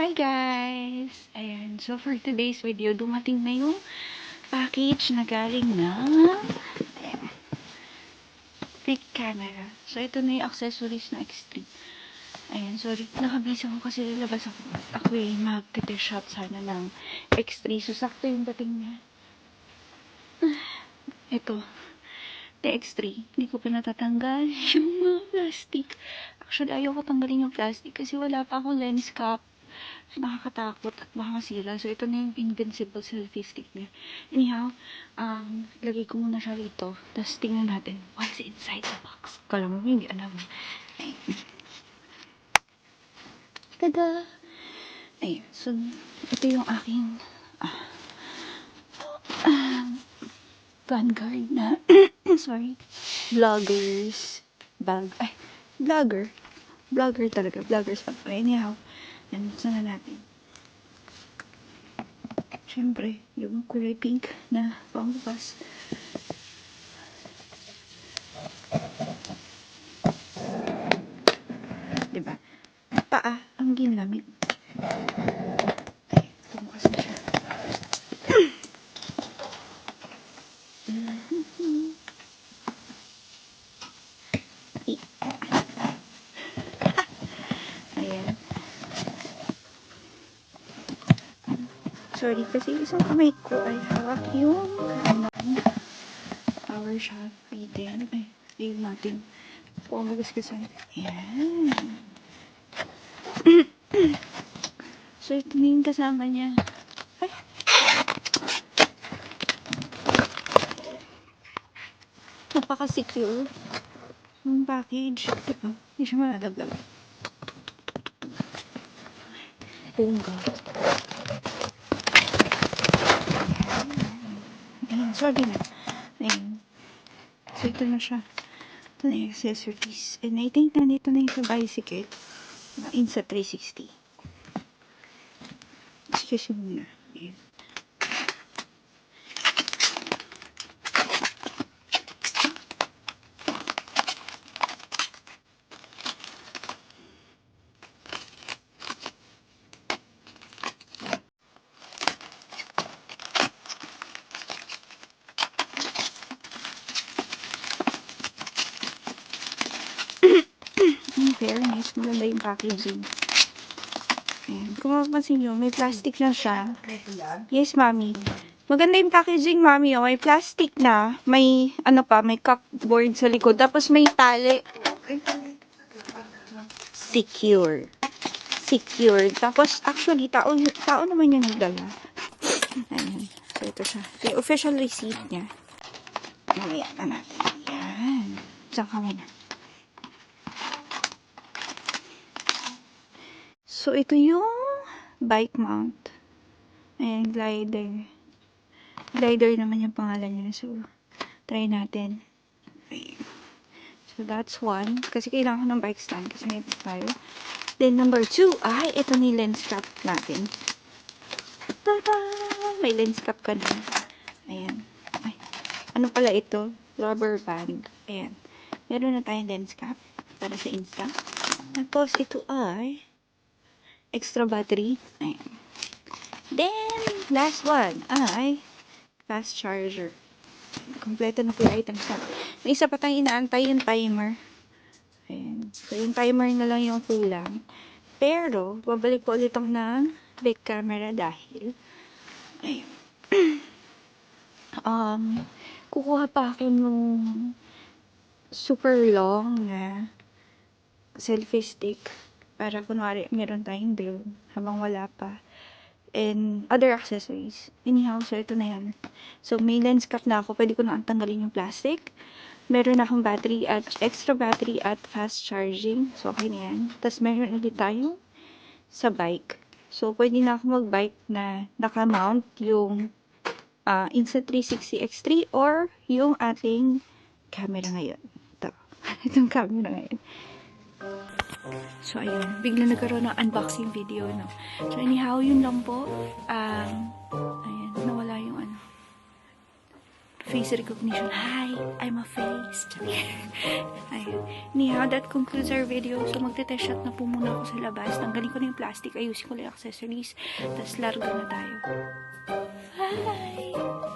Hi guys! Ayan, so for today's video, dumating na yung package na galing na big camera. So ito na yung accessories na X3. Ayan, sorry, nakabisa ko kasi lalabas ako. Ako mag-test shot sana ng X3. So sakto yung dating niya. Ito, the X3. Hindi ko pa natatanggal yung mga plastic. Actually, ayaw ko tanggalin yung plastic kasi wala pa akong lens cap. Nakakatakot at baka masira. So, ito na yung invincible selfie stick niya. Anyhow, lagay ko muna siya rito. Tapos, tingnan natin what's inside the box. Kala mo, hindi alam. Tada! Ayun. So, ito yung aking Vanguard na sorry. Vloggers bag. Ay, vlogger. Vlogger talaga. Vloggers bag. Anyhow, yan, sana natin. Siyempre, yung kulay pink na pangbukas. Diba? Paa ang ginamit. Ay, pumukas na siya. Ayan. Sorry, kasi isang kamay ko ay hawak yung power shot. Ayan. Ay, ayun natin. Pumagas kasi. Ayan. So, ito na yung kasama niya. Ay. Napaka-secure. Yung package. Diba? Hindi siya malalaglag. Bongga. Ayan. Sorry na. Ayan. So, ito na siya. Ito na yung accessories. And I think nandito na yung sa bicycle. Insa 360. Excuse me muna. Ayan. In fairness, maganda yung packaging. Ayan. Kung mapapansin nyo, may plastic na siya. Yes, mami. Maganda yung packaging, mami. Oh. May plastic na. May, ano pa, may cupboard sa likod. Tapos may tali. Secure. Secure. Tapos, actually, tao naman yung nagdala. Ayan. So, ito siya. Yung official receipt niya. Ayan na natin. Ayan. Saan kami na? So, ito yung bike mount. Ayan, glider. Glider naman yung pangalan niya. So, try natin. Ayan. So, that's one. Kasi kailangan ko ng bike stand kasi may tayo. Then, number 2, ay, ito ni lens cap natin. Tada! May lens cap ka na. Ayan. Ay, ano pala ito? Rubber band. Ayan. Meron na tayong lens cap para sa Insta. Tapos, ito ay extra battery. Ayan. Then, last one ay fast charger. Kompleto na po yung items na. May isa pa tayong inaantay yung timer. Ayan. So, yung timer na lang yung kulang. Pero, babalik po ulit ako ng big camera dahil ayun. Kukuha pa ako nung super long na selfie stick para kunwari meron tayong drone habang wala pa. And other accessories. Anyhow, so ito na yan. So, may lens cap na ako. Pwede ko na tanggalin yung plastic. Meron na akong battery at extra battery at fast charging. So, okay na yan. Tapos, meron ulit tayo sa bike. So, pwede na ako mag-bike na naka-mount yung Insta360 X3 or yung ating camera ngayon. Ito. Itong camera ngayon. So, ayun. Bigla nagkaroon ng unboxing video, no? So, anyhow, yun lang po. Ayan. Nawala yung ano. face recognition. Hi, I'm a face. Ayun. Anyhow, that concludes our video. So, magte-test shot na po muna ako sa labas. Tanggalin ko na yung plastic. Ayusin ko lang yung accessories. Tapos, largo na tayo. Bye!